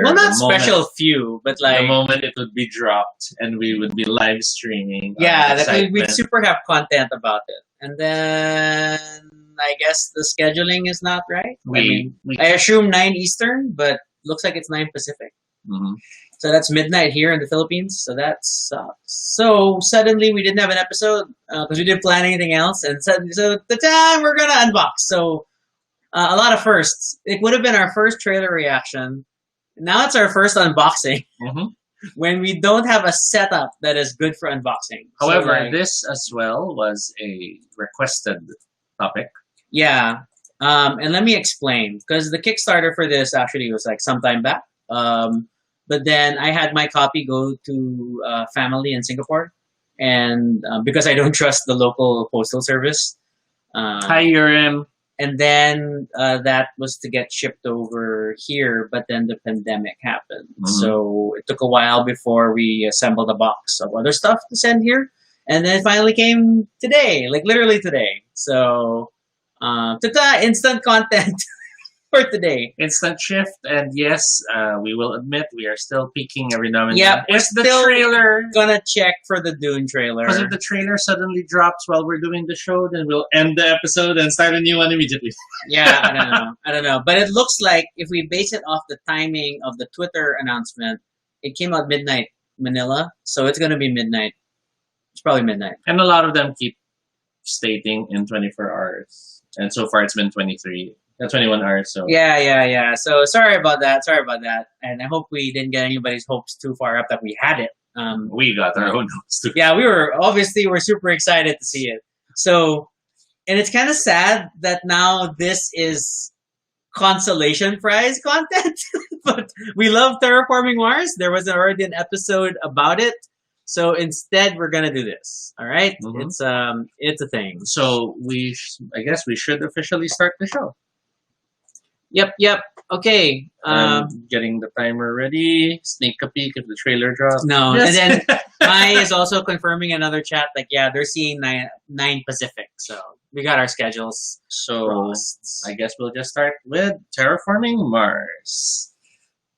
Well, not special few, but like the moment it would be dropped and we would be live streaming. Yeah, that we'd super have content about it. And then I guess the scheduling is not right. I assume 9 Eastern, but looks like it's 9 Pacific. Mm-hmm. So that's midnight here in the Philippines. So that sucks. So suddenly we didn't have an episode because we didn't plan anything else. And so the time we're going to unbox. So a lot of firsts. It would have been our first trailer reaction. Now it's our first unboxing. Mm-hmm. When we don't have a setup that is good for unboxing. However, this as well was a requested topic. Yeah. And let me explain. Because the Kickstarter for this actually was like some time back. But then I had my copy go to family in Singapore. And because I don't trust the local postal service. Hi, Urim. And then that was to get shipped over here, but then the pandemic happened. Mm-hmm. So it took a while before we assembled a box of other stuff to send here. And then it finally came today, like literally today. So, instant content for today. Instant shift. And yes, we will admit we are still peeking every now and then. Yeah, we're still trailer gonna check for the Dune trailer. Because if the trailer suddenly drops while we're doing the show, then we'll end the episode and start a new one immediately. Yeah, I don't know. But it looks like if we base it off the timing of the Twitter announcement, it came out midnight Manila, so it's gonna be midnight. It's probably midnight. And a lot of them keep stating in 24 hours. And so far it's been 21 hours. So yeah. So sorry about that. And I hope we didn't get anybody's hopes too far up that we had it. We got our own hopes too. Yeah, we're super excited to see it. So, and it's kind of sad that now this is consolation prize content. But we love Terraforming Mars. There was already an episode about it. So instead, we're gonna do this. All right, mm-hmm. It's a thing. So I guess we should officially start the show. Yep. Okay. Getting the timer ready. Sneak a peek if the trailer drops. No, yes. And then Mai is also confirming another chat. Like, yeah, they're seeing 9 Pacific. So we got our schedules. So crossed. I guess we'll just start with Terraforming Mars.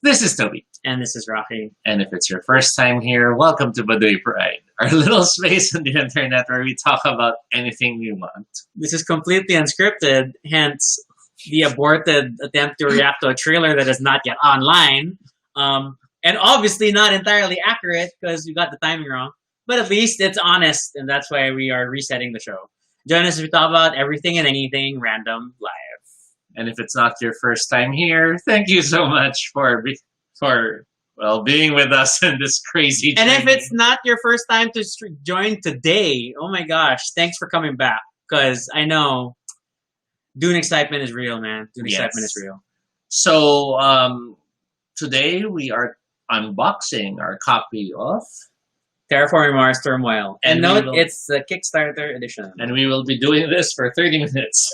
This is Toby. And this is Rocky. And if it's your first time here, welcome to Baduy Pride, our little space on the internet where we talk about anything we want. This is completely unscripted, hence the aborted attempt to react to a trailer that is not yet online. And obviously not entirely accurate because we got the timing wrong. But at least it's honest, and that's why we are resetting the show. Join us as we talk about everything and anything random live. And if it's not your first time here, thank you so much for being with us in this crazy journey. And if it's not your first time to join today, oh my gosh, thanks for coming back. Because I know Dune excitement is real, man. Dune excitement is real. So today we are unboxing our copy of Terraforming Mars Turmoil. And note, it's the Kickstarter edition. And we will be doing this for 30 minutes.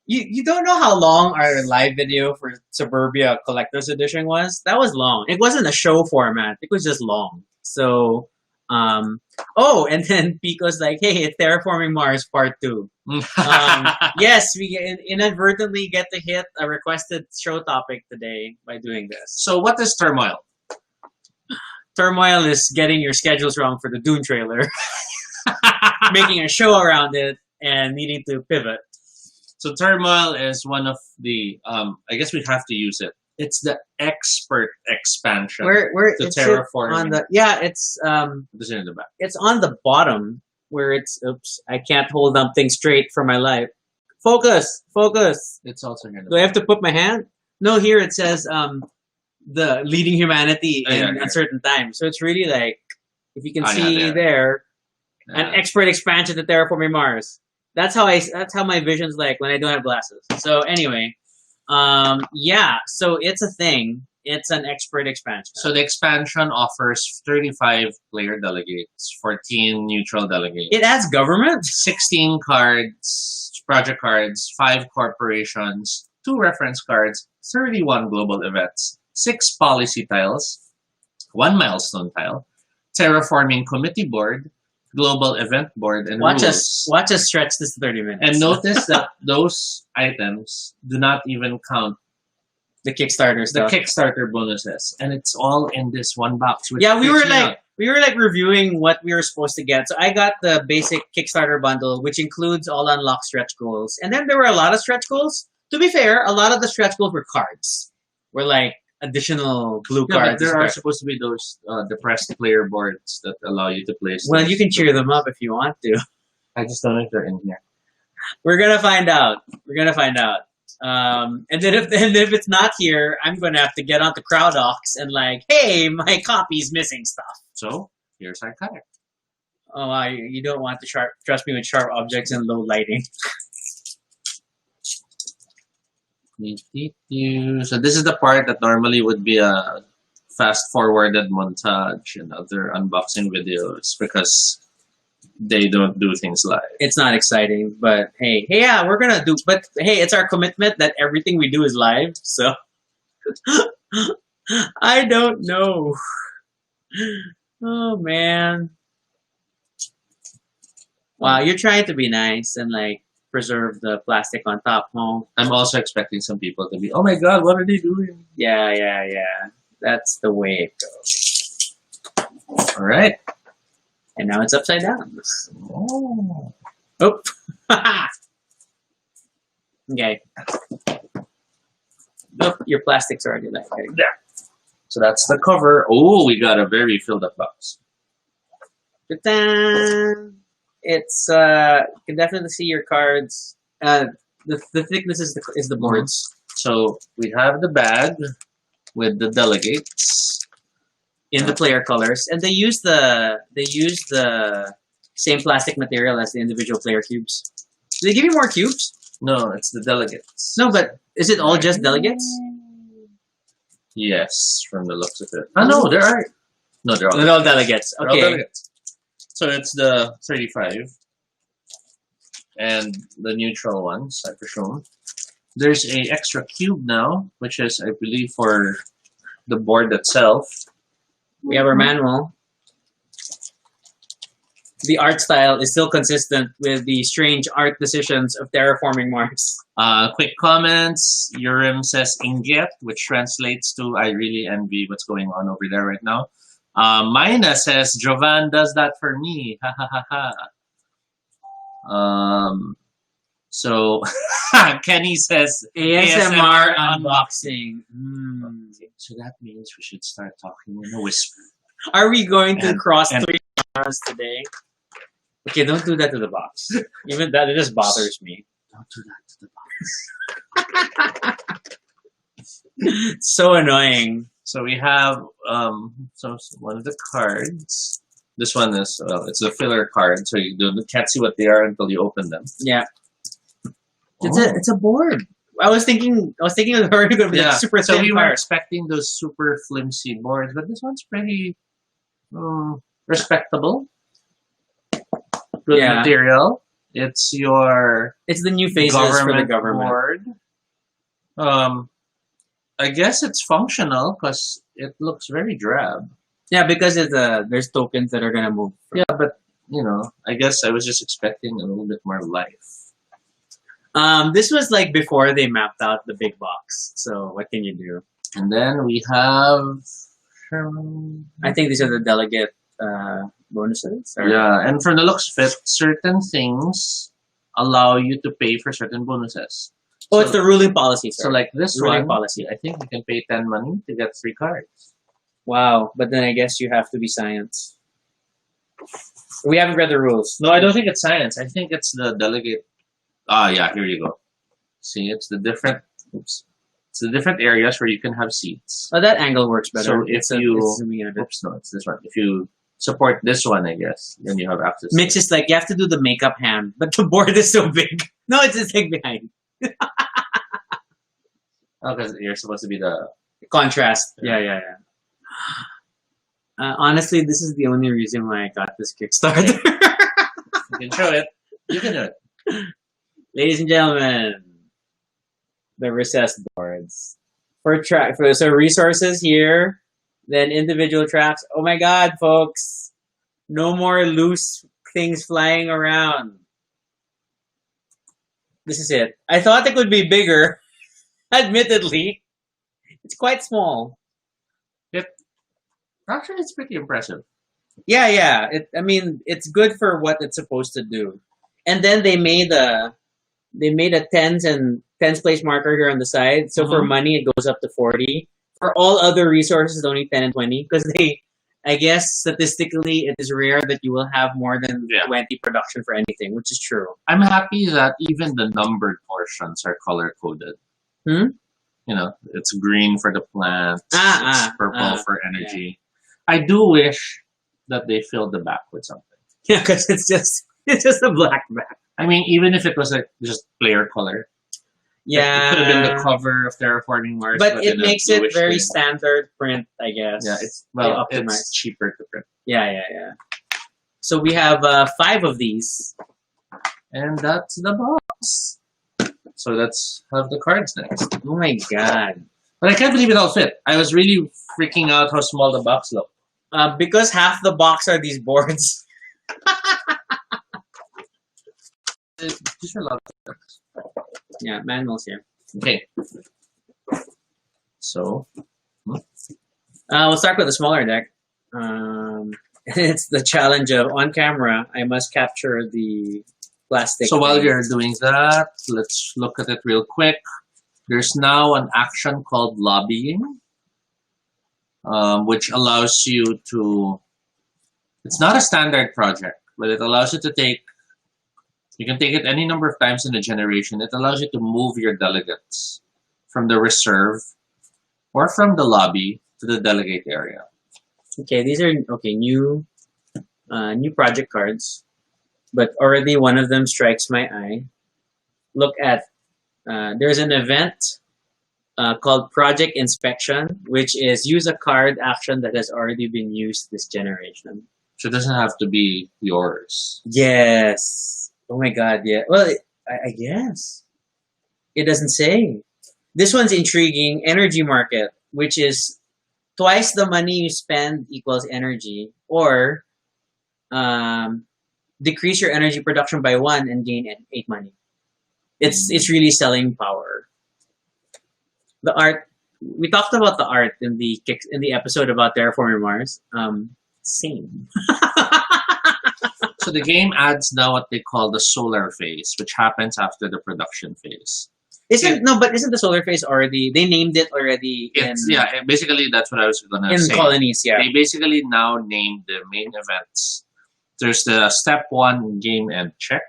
You don't know how long our live video for Suburbia Collector's Edition was? That was long. It wasn't a show format. It was just long. So, and then Pico's like, hey, it's Terraforming Mars Part 2. Yes, we inadvertently get to hit a requested show topic today by doing this. So what is Turmoil? Turmoil is getting your schedules wrong for the Dune trailer. Making a show around it and needing to pivot. So Turmoil is one of the, I guess we have to use it. It's the expert expansion where to Terraforming. It's in the back. It's on the bottom where it's, I can't hold something straight for my life. Focus. It's also here. Do I have to put my hand? No, here it says the leading humanity in uncertain times. So it's really like, if you can see there, an expert expansion to Terraforming Mars. That's how my vision's like when I don't have glasses. So anyway, so it's a thing. It's an expert expansion. So the expansion offers 35 player delegates, 14 neutral delegates. It adds government? 16 cards, project cards, 5 corporations, 2 reference cards, 31 global events, 6 policy tiles, 1 milestone tile, terraforming committee board, global event board, and rules. Watch us stretch this to 30 minutes. And notice that those items do not even count The Kickstarter the stuff. Kickstarter bonuses, and it's all in this one box. Which Yeah, we were freaks me out. like reviewing what we were supposed to get. So I got the basic Kickstarter bundle, which includes all unlocked stretch goals, and then there were a lot of stretch goals. To be fair, a lot of the stretch goals were cards, were like additional blue Yeah, but cards. there are supposed to be those depressed player boards that allow you to play. Well, you can cheer them up if you want to. I just don't know if they're in here. We're gonna find out. We're gonna find out. And then if it's not here, I'm gonna have to get onto CrowdOx and like, hey, my copy's missing stuff. So here's our card. Oh, you don't want to trust me with sharp objects and low lighting. So this is the part that normally would be a fast-forwarded montage and other unboxing videos because they don't do things live. It's not exciting, but hey, yeah, we're gonna do. But hey, it's our commitment that everything we do is live. So I don't know. Oh man! Wow, you're trying to be nice and like preserve the plastic on top, huh? I'm also expecting some people to be, oh my god, what are they doing? Yeah. That's the way it goes. All right. And now it's upside down. Oh. Oh. Okay. Nope, your plastic's already there. So that's the cover. Oh, we got a very filled up box. Ta-da! It's you can definitely see your cards. The thickness is the boards. So we have the bag with the delegates In the player colors, and they use the same plastic material as the individual player cubes. Do they give you more cubes? No, it's the delegates. No, but is it all just delegates? Yes, from the looks of it. Oh no, there are. No, they're all. They're all delegates. They're all Okay. delegates. So it's the 35 and the neutral ones, I presume. There's a extra cube now, which is, I believe, for the board itself. We have our manual. The art style is still consistent with the strange art decisions of Terraforming Mars. Quick comments. Urim says Inget, which translates to I really envy what's going on over there right now. Mina says Jovan does that for me. Ha ha ha ha. So Kenny says ASMR unboxing. So that means we should start talking in a whisper. Are we going to cross and- 3 cameras today? Okay, don't do that to the box. Even that, it just bothers me. Don't do that to the box. It's so annoying. So we have so one of the cards. This one is it's a filler card, so you can't see what they are until you open them. Yeah, it's a board. I was thinking it was already going to be like super so thin we were card. expecting those super flimsy boards, but this one's pretty respectable. Good material. It's the new faces for the government board. I guess it's functional because it looks very drab. Yeah, because there's tokens that are gonna move. Yeah, but I guess I was just expecting a little bit more life. This was like before they mapped out the big box. So what can you do? And then we have. I think these are the delegate bonuses. Yeah, and from the looks of it, certain things allow you to pay for certain bonuses. Oh, it's the ruling policy. Sir. So like this ruling one, policy. I think you can pay 10 money to get 3 cards. Wow, but then I guess you have to be science. We haven't read the rules. No, I don't think it's science. I think it's the delegate. Yeah, here you go. See, it's the different. Oops. It's the different areas where you can have seats. Oh, that angle works better. So if oops, no, it's this one. If you support this one, I guess, then you have access. Mitch is like, you have to do the makeup hand, but the board is so big. No, it's just like behind. Because you're supposed to be the contrast. Yeah. Honestly, this is the only reason why I got this Kickstarter. You can show it. You can do it. Ladies and gentlemen, the recessed boards. So resources here, then individual traps. Oh my god, folks. No more loose things flying around. This is it. I thought it would be bigger, admittedly. It's quite small. Actually, it's pretty impressive. Yeah. I mean, it's good for what it's supposed to do. And then they made a tens place marker here on the side. So for Mhm. money, it goes up to 40. For all other resources, only 10 and 20 because I guess statistically, it is rare that you will have more than Yeah. 20 production for anything, which is true. I'm happy that even the numbered portions are color coded. Hmm? It's green for the plants, it's purple ah, for energy. I do wish that they filled the back with something. Yeah, because it's just a black back. I mean, even if it was just player color. It could have been the cover of Terraforming Mars, but it in a makes it bluish very green. standard print, I guess. Yeah, They optimize. it's cheaper to print. Yeah. So we have 5 of these. And that's the box. So let's have the cards next. Oh my god. But I can't believe it all fit. I was really freaking out how small the box looked. Because half the box are these boards. These are a lot of things. Yeah, manuals here. Okay. So, We'll start with the smaller deck. It's the challenge of on camera, I must capture the plastic. so while thing. you're doing that, let's look at it real quick. There's now an action called lobbying, which allows you to. It's not a standard project, but it allows you to take. You can take it any number of times in a generation. It allows you to move your delegates from the reserve or from the lobby to the delegate area. Okay, these are new project cards, but already one of them strikes my eye. Look at there's an event called Project Inspection, which is use a card action that has already been used this generation. So it doesn't have to be yours. Yes. Oh my god, yeah. Well, I guess. It doesn't say. This one's intriguing. Energy market, which is twice the money you spend equals energy, or decrease your energy production by 1 and gain 8 money. It's really selling power. The art, we talked about the art in the episode about Terraforming Mars. Same. So the game adds now what they call the solar phase, which happens after the production phase. Isn't the solar phase already? They named it already. Basically that's what I was gonna in say. colonies. Yeah. They basically now named the main events. There's the step 1 game end check.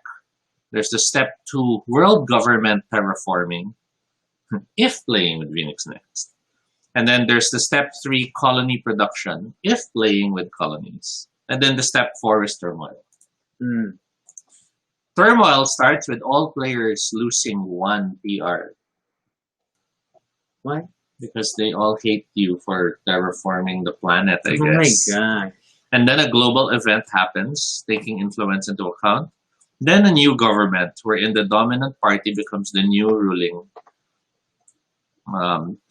There's the step 2 world government terraforming, if playing with Phoenix Next. And then there's the step 3 colony production, if playing with colonies. And then the step 4 is turmoil. Mm. Turmoil starts with all players losing 1 PR. Why? Because they all hate you for terraforming the planet, I Oh guess. my god. And then a global event happens, taking influence into account. Then a new government, wherein the dominant party becomes the new ruling.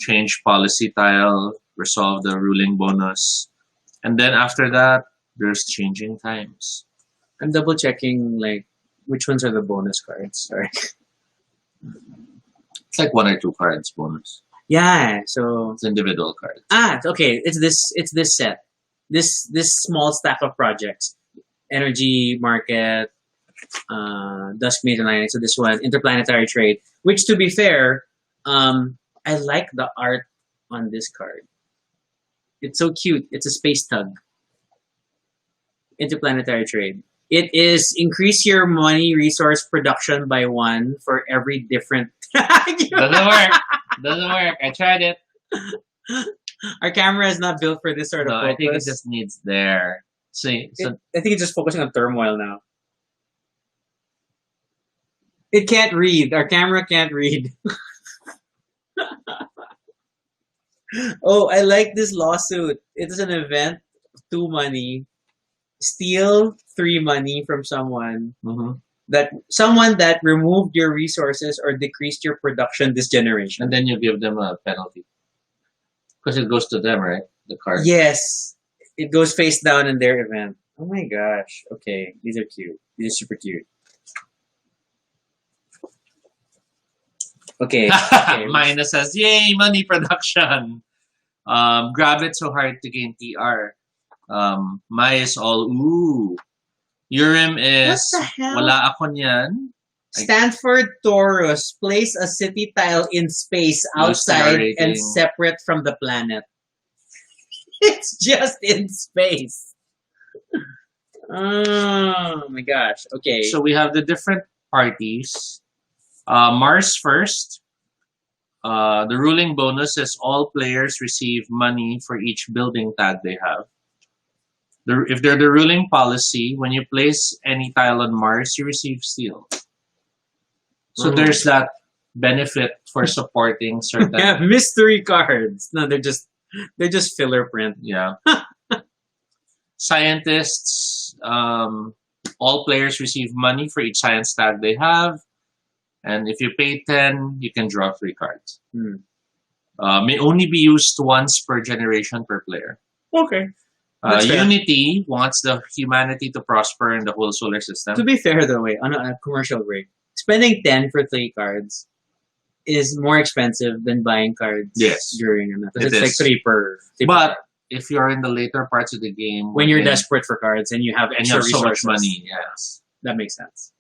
Change policy tile, resolve the ruling bonus. And then after that, there's changing times. I'm double checking which ones are the bonus cards. Sorry. It's like 1 or 2 cards bonus. Yeah. So It's individual cards. okay. It's this set. This small stack of projects. Energy market, Dusk Major Line. So this one, interplanetary trade. Which, to be fair, I like the art on this card. It's so cute. It's a space tug. Interplanetary trade. It is increase your money resource production by 1 for every different. Doesn't work. Doesn't work. I tried it. Our camera is not built for this sort of No, focus. I think it just needs there. See, so I think it's just focusing on turmoil now. It can't read. Our camera can't read. Oh, I like this lawsuit. It is an event, 2 money. Steal 3 money from someone that removed your resources or decreased your production this generation. and then you give them a penalty. Because it goes to them, right? The card. Yes, it goes face down in their event. Oh my gosh. Okay, these are cute. These are super cute. Okay. Okay. Mina says, yay, money production. Grab it so hard to gain TR. Mai is all, ooh. Urim is, What the hell? wala ako niyan. Stanford Taurus, place a city tile in space outside and separate from the planet. It's just in space. Oh my gosh. Okay. So we have the different parties. Mars first. The ruling bonus is all players receive money for each building tag they have. If they're the ruling policy, when you place any tile on Mars, you receive steel. So there's that benefit for supporting certain. Yeah, mystery cards. No, they're just filler print. Yeah. Scientists, all players receive money for each science tag they have. And if you pay 10, you can draw 3 cards. May only be used once per generation per player. Okay. Unity wants the humanity to prosper in the whole solar system. To be fair, though, on a commercial break, spending 10 for 3 cards is more expensive than buying cards during another. It's like 3 per. But if you're in the later parts of the game, when you're desperate for cards and you have extra so much resources, money, yes, that makes sense.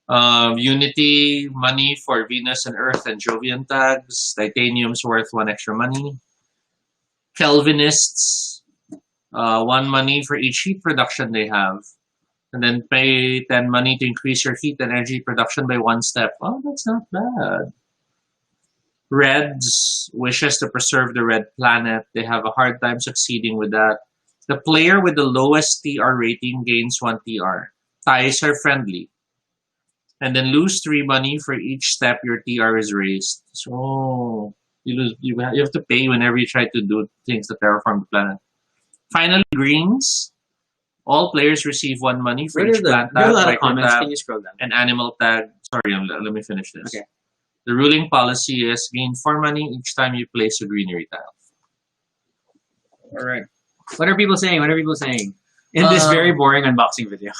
Unity, money for Venus and Earth and Jovian tags. Titanium's worth 1 extra money. Kelvinists, 1 money for each heat production they have. And then pay 10 money to increase your heat energy production by 1 step. Oh, that's not bad. Reds wishes to preserve the red planet. They have a hard time succeeding with that. The player with the lowest TR rating gains 1 TR. Ties are friendly. And then lose 3 money for each step your TR is raised. So you have to pay whenever you try to do things to terraform the planet. Finally, greens. All players receive 1 money for each plant tag, a lot of comments. Can you scroll down? An animal tag. Sorry, let me finish this. Okay. The ruling policy is gain 4 money each time you place a greenery tile. All right. What are people saying? In this very boring unboxing video?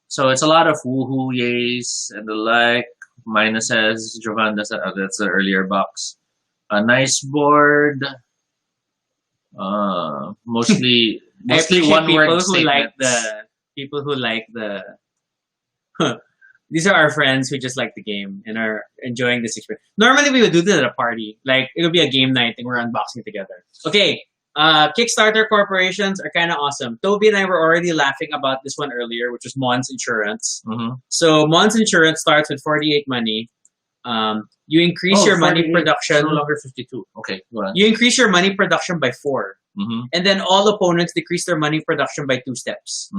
So it's a lot of woohoo, yays, and the like. Mina says, Jovan, that's the earlier box. A nice board. Mostly one word statements. People who like the these are our friends who just like the game and are enjoying this experience. Normally we would do this at a party. Like it'll be a game night and we're unboxing together. Okay. Kickstarter corporations are kind of awesome. Toby and I were already laughing about this one earlier, which was Mon's Insurance. So Mon's Insurance starts with 48 money. You increase your money production. No longer 52. Okay, go on. You increase your money production by 4. And then all opponents decrease their money production by 2 steps.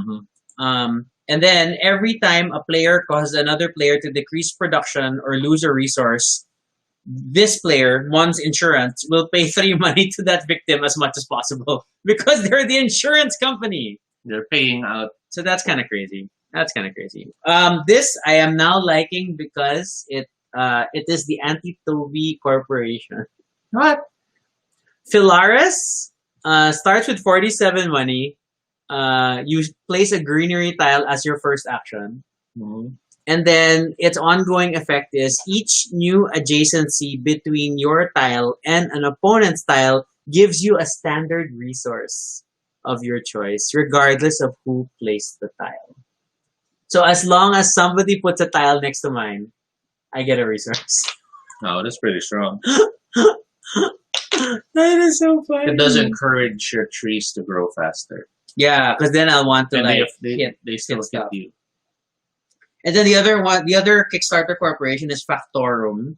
And then every time a player causes another player to decrease production or lose a resource, this player, Mon's Insurance, will pay 3 money to that victim as much as possible because they're the insurance company. They're paying out. So that's kind of crazy. This I am now liking because it is the Anti-Toby Corporation. What? Philaris starts with 47 money. You place a greenery tile as your first action. And then its ongoing effect is each new adjacency between your tile and an opponent's tile gives you a standard resource of your choice, regardless of who placed the tile. So as long as somebody puts a tile next to mine, I get a resource. Oh, that's pretty strong. That is so funny. It does encourage your trees to grow faster. Yeah, because then I'll want to they still hit you. And then the other Kickstarter corporation is Factorum.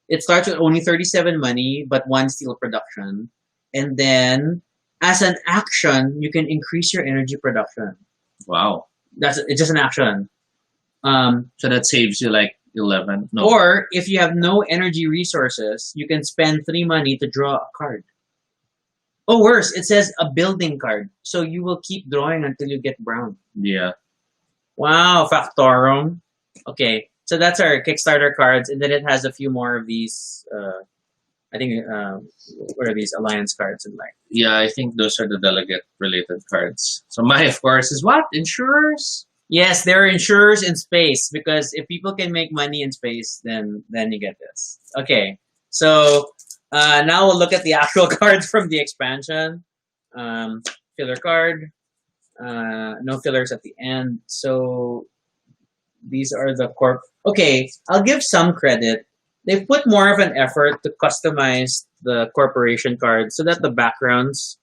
It starts with only 37 money, but 1 steel production. And then, as an action, you can increase your energy production. Wow. It's just an action. So that saves you like 11. No. Or, if you have no energy resources, you can spend 3 money to draw a card. Oh, worse, it says a building card. So you will keep drawing until you get brown. Yeah. Wow, Factorum. Okay, so that's our Kickstarter cards, and then it has a few more of these. I think what are these alliance cards and like? Yeah, I think those are the delegate related cards. So my, of course, is what? Insurers? Yes, there are insurers in space because if people can make money in space, then you get this. Okay, so now we'll look at the actual cards from the expansion. Filler card, no fillers at the end. So these are the corp. Okay, I'll give some credit. They've put more of an effort to customize the corporation cards so that the backgrounds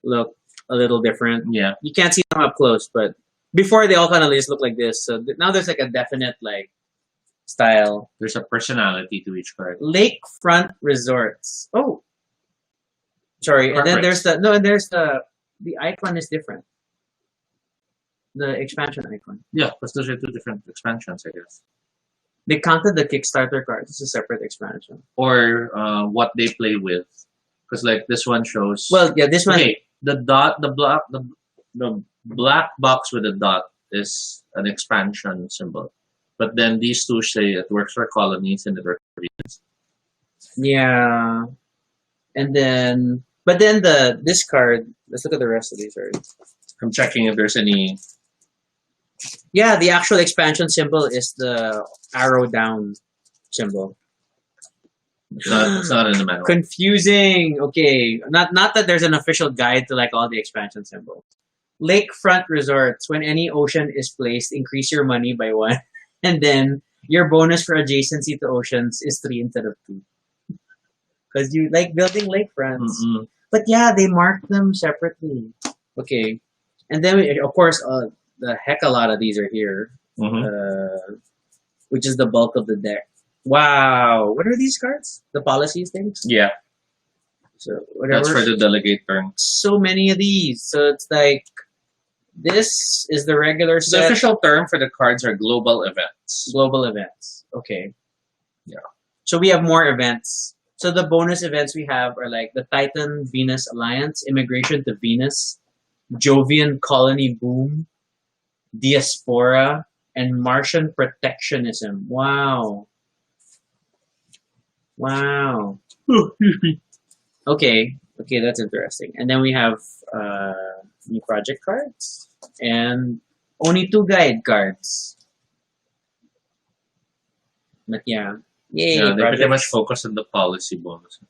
look a little different. Yeah. You can't see them up close, but before they all kind of just look like this. So now there's like a definite like style. There's a personality to each card. Lakefront Resorts. Oh, sorry. And then there's the icon is different. The expansion icon. Yeah, because those are two different expansions, I guess. They counted the Kickstarter cards. It's a separate expansion. Or what they play with, because like this one shows. Well, yeah, this one. Okay, the black box with a dot is an expansion symbol, but then these two say it works for colonies and it works for regions. Yeah, and then this card. Let's look at the rest of these cards. I'm checking if there's any. Yeah, the actual expansion symbol is the arrow down symbol. It's not in the manual. Confusing. Okay, not that there's an official guide to like all the expansion symbols. Lakefront Resorts. When any ocean is placed, increase your money by 1, and then your bonus for adjacency to oceans is 3 instead of 2. Because you like building lakefronts. But yeah, they mark them separately. Okay, and then of course, the heck a lot of these are here, which is the bulk of the deck. Wow, what are these cards? The policies things? Yeah. So whatever. That's for the delegate turn. So many of these. So it's like this is the regular set. The official term for the cards are global events. Global events. Okay. Yeah. So we have more events. So the bonus events we have are like the Titan Venus Alliance, Immigration to Venus, Jovian Colony Boom, Diaspora, and Martian Protectionism. Wow. Wow. Okay, that's interesting. And then we have new project cards and only 2 guide cards. But yeah. Yay, yeah, they pretty projects. much focus on the policy bonuses.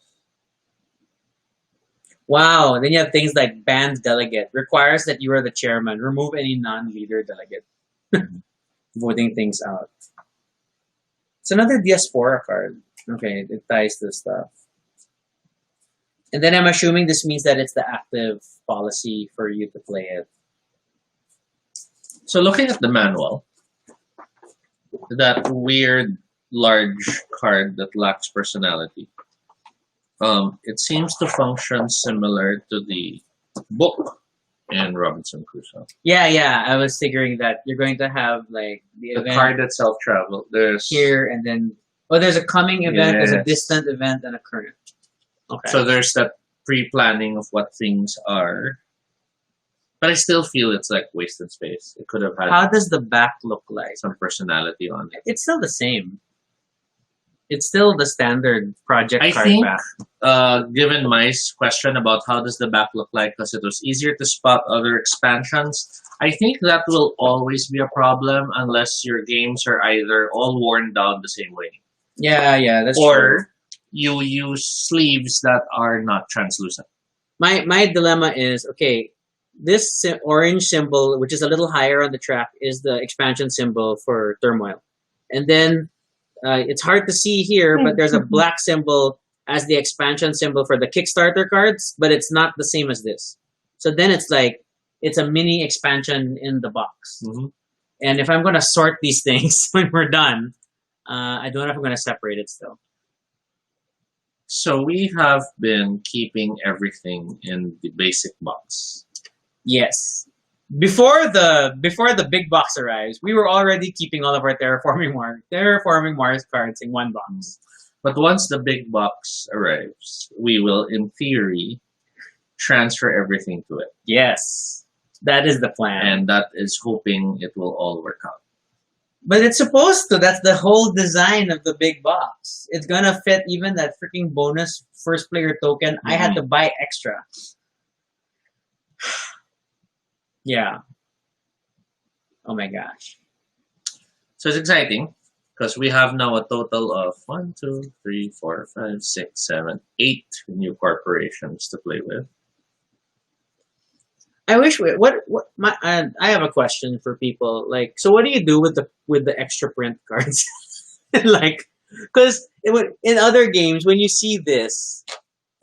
Wow. Then you have things like banned delegate. Requires that you are the chairman. Remove any non-leader delegate. Voting things out. It's another diaspora card. Okay, it ties to stuff. And then I'm assuming this means that it's the active policy for you to play it. So looking at the manual, that weird large card that lacks personality, it seems to function similar to the book in Robinson Crusoe. Yeah. I was figuring that you're going to have like the event card that self-travel. There's here and then there's a coming event, Yes. there's a distant event, and a current. Okay. So there's that pre-planning of what things are. But I still feel it's like wasted space. It could have had How does the back look like? some personality on it. It's still the same. It's still the standard project I card think, back. given my question about how does the back look like, because it was easier to spot other expansions, I think that will always be a problem unless your games are either all worn down the same way. Yeah, that's true. Or you use sleeves that are not translucent. My dilemma is, okay, this orange symbol, which is a little higher on the track, is the expansion symbol for Turmoil. And then it's hard to see here, but there's a black symbol as the expansion symbol for the Kickstarter cards, but it's not the same as this. So then it's like, it's a mini expansion in the box. And if I'm going to sort these things when we're done, I don't know if I'm going to separate it still. So we have been keeping everything in the basic box. Yes. Before the big box arrives, we were already keeping all of our Terraforming Mars cards in one box. But once the big box arrives, we will, in theory, transfer everything to it. Yes. That is the plan. And that is hoping it will all work out. But it's supposed to. That's the whole design of the big box. It's gonna fit even that freaking bonus first player token. I had to buy extra. Yeah. Oh my gosh. So it's exciting because we have now a total of 1, 2, 3, 4, 5, 6, 7, 8 new corporations to play with. I wish what my I have a question for people. Like, so what do you do with the extra print cards? Like, because in other games when you see this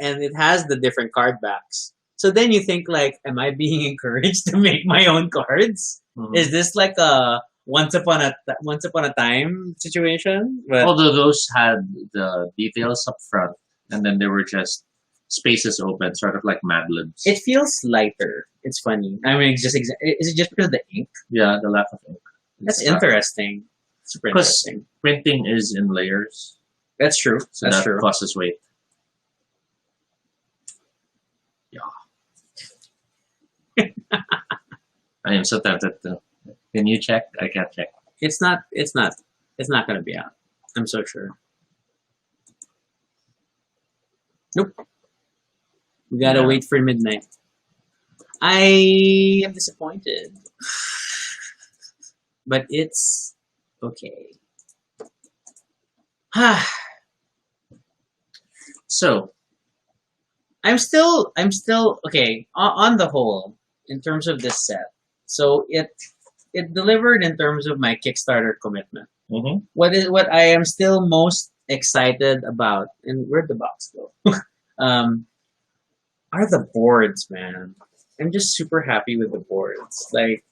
and it has the different card backs, so then you think like, am I being encouraged to make my own cards? Mhm. Is this like a once upon a time situation? But Although those had the details up front, and then there were just spaces open, sort of like Mad Libs. it feels lighter. It's funny. I mean, it's just is it just because of the ink? Yeah, the lack of ink. That's It's, interesting. Super 'cause interesting. printing is in layers, That's true. so That's that true. causes weight. I am so tempted to. Can you check? I can't check. It's not. It's not. It's not going to be out. I'm so sure. Nope. We gotta Yeah. wait for midnight. I am disappointed, but it's okay. So, I'm still okay on the whole in terms of this set. So it delivered in terms of my Kickstarter commitment. mhm. What I am still most excited about, and where'd the box go? um, are the boards, man. I'm just super happy with the boards. Like,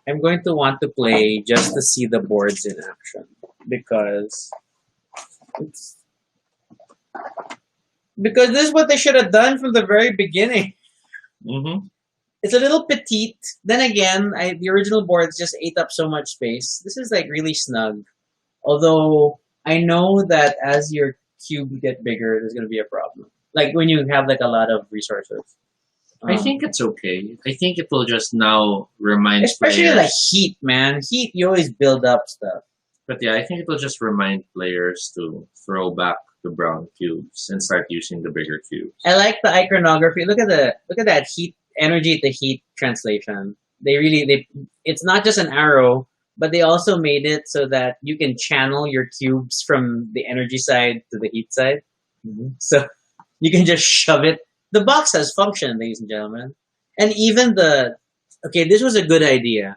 I'm going to want to play just to see the boards in action because it's because this is what they should have done from the very beginning. Mhm. It's a little petite. Then again, the original boards just ate up so much space. This is like really snug. Although I know that as your cube get bigger, there's gonna be a problem. Like when you have like a lot of resources. I think it's okay. I think it will just now remind especially players. like heat, man. Heat, you always build up stuff. But yeah, I think it will just remind players to throw back the brown cubes and start using the bigger cubes. I like the iconography. Look at that heat energy to heat translation. It's not just an arrow, but they also made it so that you can channel your cubes from the energy side to the heat side. So you can just shove it. The box has function, ladies and gentlemen. And even this was a good idea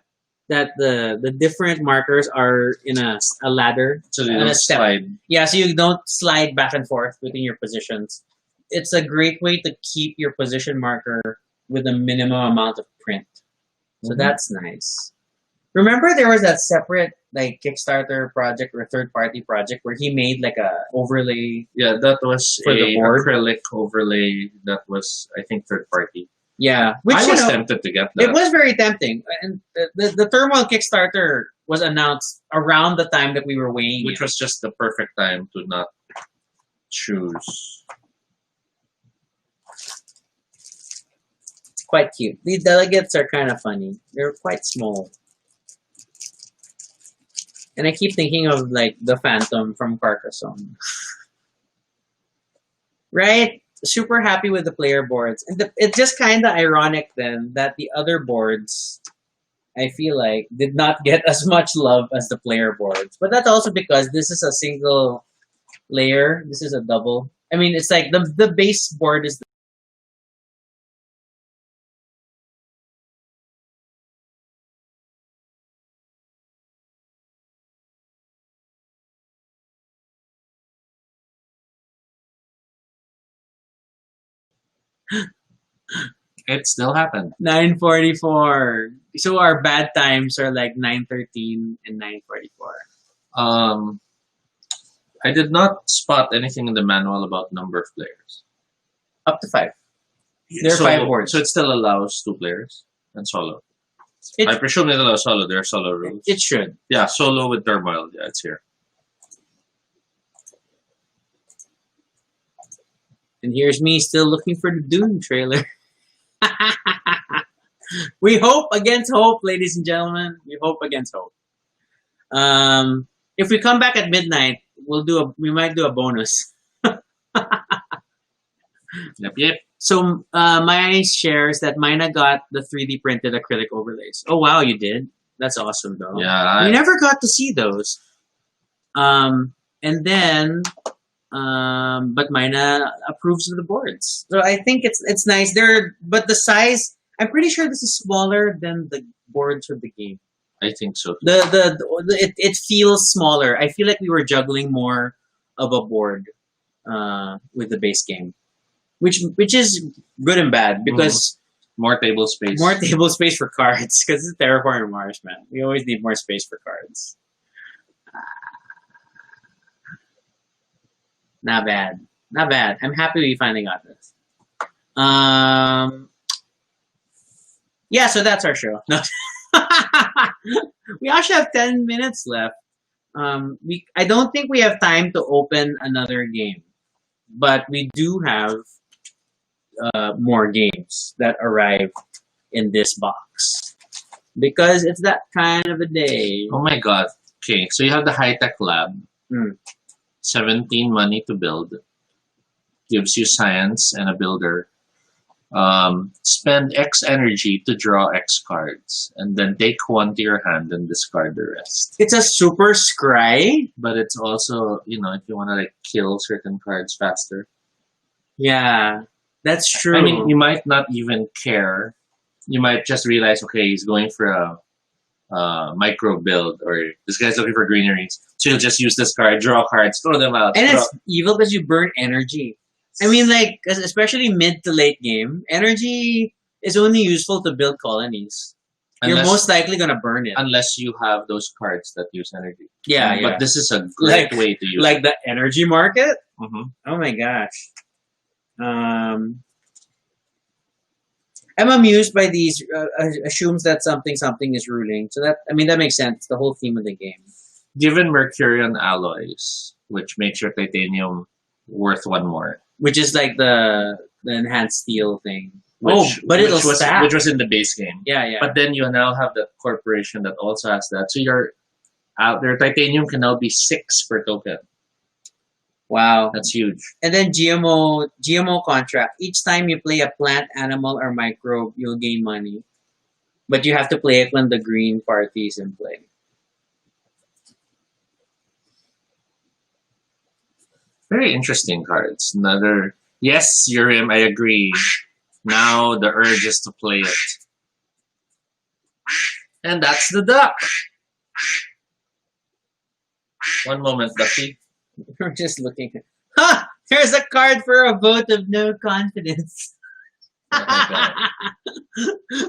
that the different markers are in a ladder. So they and don't a step. slide. Yeah, so you don't slide back and forth within your positions. It's a great way to keep your position marker with a minimum amount of print. So Mhm. that's nice. Remember there was that separate like Kickstarter project or third party project where he made like a overlay. Yeah, that was For the a board? acrylic overlay that was, I think, third party. Yeah, which I you was know, tempted to get that. it was very tempting. And the Turmoil Kickstarter was announced around the time that we were weighing which it. was just the perfect time to not choose. Quite cute. These delegates are kind of funny. They're quite small. And I keep thinking of like the Phantom from Carcassonne. Right? Super happy with the player boards. And it's just kind of ironic then that the other boards, I feel like, did not get as much love as the player boards. But that's also because this is a single layer. This is a double. I mean, it's like the base board is It still happened. 9:44. So our bad times are like 9:13 and 9:44. I did not spot anything in the manual about number of players. Up to 5. There are 5 boards. So it still allows 2 players and solo. It- I presume it allows solo. There are solo rules. It should. Yeah, solo with turmoil. Yeah, it's here. And here's me still looking for the Dune trailer. We hope against hope, ladies and gentlemen. We hope against hope. If we come back at midnight, we might do a bonus. Yep. So my share is that Mina got the 3D printed acrylic overlays. Oh wow, you did? That's awesome, though. Yeah, We never got to see those. And then, but Mina approves of the boards, so I think it's nice. But the size, I'm pretty sure this is smaller than the boards for the game. I think so. It feels smaller. I feel like we were juggling more of a board with the base game, which is good and bad because more table space. More table space for cards because it's Terraforming Mars, man. We always need more space for cards. Not bad. Not bad. I'm happy we finally got this. Yeah, so that's our show. No. We actually have 10 minutes left. I don't think we have time to open another game, but we do have more games that arrive in this box because it's that kind of a day. Oh my god. Okay, so you have the high-tech lab. 17 money to build. Gives you science and a builder. Spend X energy to draw X cards. And then take one to your hand and discard the rest. It's a super scry. But it's also, if you want to like kill certain cards faster. Yeah, that's true. I mean, you might not even care. You might just realize, okay, he's going for a micro build, or this guy's looking for greeneries. So you'll just use this card, draw cards, throw them out. And it's evil because you burn energy. I mean, like, especially mid to late game, energy is only useful to build colonies. You're most likely going to burn it. Unless you have those cards that use energy. Yeah, But this is a great way to use like the energy market? Mm-hmm. Oh my gosh. I'm amused by these, assumes that something is ruling. So that makes sense. It's the whole theme of the game. Given Mercurian alloys, which makes your titanium worth one more. Which is like the enhanced steel thing. Which was in the base game. Yeah. But then you now have the corporation that also has that. So your titanium can now be 6 per token. Wow. That's huge. And then GMO contract. Each time you play a plant, animal, or microbe, you'll gain money. But you have to play it when the green party is in play. Very interesting cards. Another... Yes, Yurim, I agree. Now the urge is to play it. And that's the duck. One moment, Ducky. We're just looking at... Ha! There's a card for a vote of no confidence.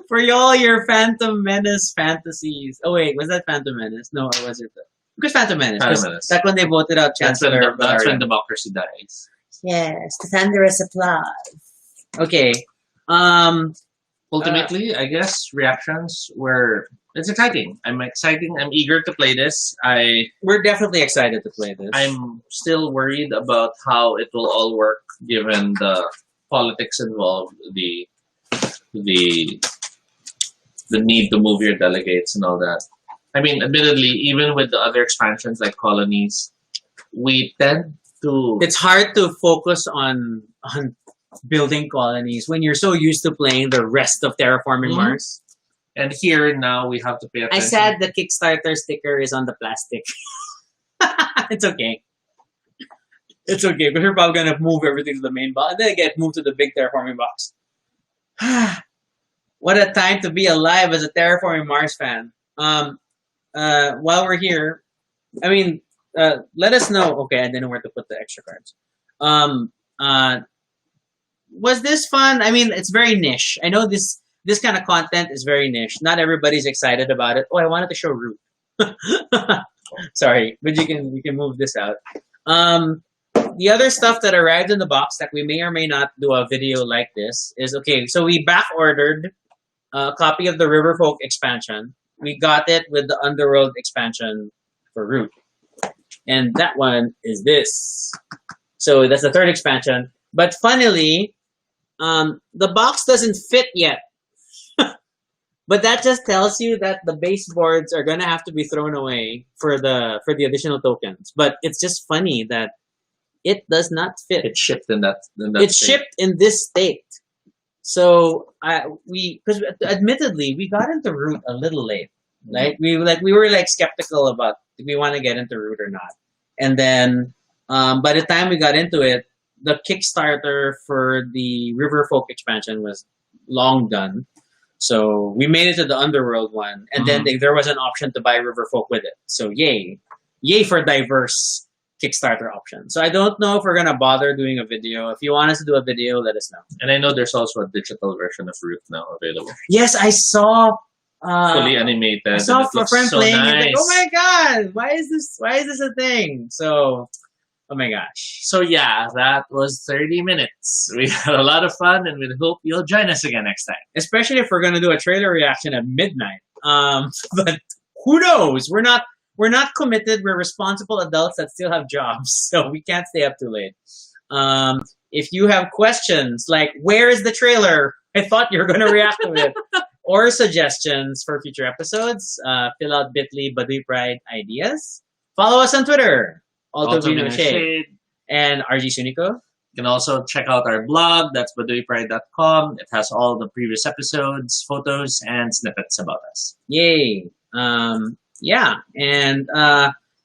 For all your Phantom Menace fantasies. Oh wait, was that Phantom Menace? No, or was it... Because Phantom Menace. That's when they voted out Chancellor. That's when democracy dies. Yes, the thunderous applause. Okay. Ultimately, I guess reactions were... It's exciting. I'm eager to play this. We're definitely excited to play this. I'm still worried about how it will all work given the politics involved, the need to move your delegates and all that. I mean, admittedly, even with the other expansions like colonies, we tend to... It's hard to focus on building colonies when you're so used to playing the rest of Terraforming Mars. And here, now, we have to pay attention. I said the Kickstarter sticker is on the plastic. It's okay. It's okay, but we're probably going to move everything to the main box. And then get moved to the big Terraforming box. What a time to be alive as a Terraforming Mars fan. While we're here, let us know. Okay, I didn't know where to put the extra cards. Was this fun? I mean, it's very niche. I know this kind of content is very niche. Not everybody's excited about it. Oh, I wanted to show Root. Sorry, but we can move this out. The other stuff that arrived in the box that we may or may not do a video like this is, okay, so we back ordered a copy of the Riverfolk expansion. We got it with the Underworld expansion for Root. And that one is this. So that's the third expansion. But funnily, the box doesn't fit yet. But that just tells you that the base boards are gonna have to be thrown away for the additional tokens. But it's just funny that it does not fit. It's shipped in that it's state. Shipped in this state. So because admittedly we got into Root a little late. We were like skeptical about if we want to get into Root or not. And then by the time we got into it, the Kickstarter for the Riverfolk expansion was long done. So we made it to the Underworld one, and then there was an option to buy Riverfolk with it. So yay for diverse Kickstarter options. So I don't know if we're gonna bother doing a video. If you want us to do a video, let us know. And I know there's also a digital version of Root now available. Yes, I saw. Fully animated. I saw a friend so playing nice. it. Like, oh my god, why is this a thing? So, oh my gosh. So yeah, that was 30 minutes. We had a lot of fun, and we hope you'll join us again next time. Especially if we're gonna do a trailer reaction at midnight. But who knows? We're not committed. We're responsible adults that still have jobs, so we can't stay up too late. If you have questions like where is the trailer? I thought you were gonna react to it. Or suggestions for future episodes, fill out bit.ly Baduy Pride ideas. Follow us on Twitter, AltoVinoShade, and RG Sunico. You can also check out our blog, that's baduypride.com. It has all the previous episodes, photos, and snippets about us. Yay. Yeah, and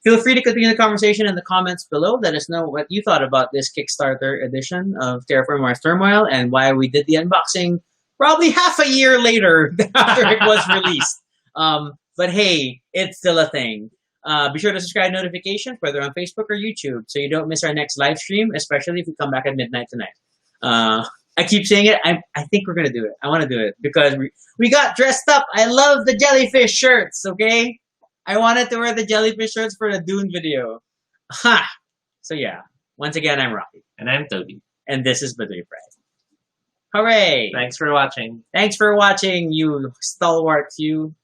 feel free to continue the conversation in the comments below. Let us know what you thought about this Kickstarter edition of Terraforming Turmoil and why we did the unboxing probably half a year later after it was released. But hey, it's still a thing. Be sure to subscribe notifications, whether on Facebook or YouTube, so you don't miss our next live stream, especially if we come back at midnight tonight. I keep saying it. I think we're going to do it. I want to do it because we got dressed up. I love the jellyfish shirts, okay? I wanted to wear the jellyfish shirts for the Dune video. Ha! So yeah, once again, I'm Rocky. And I'm Toby. And this is Baduy Pride. Hooray! Thanks for watching. Thanks for watching, you stalwart few.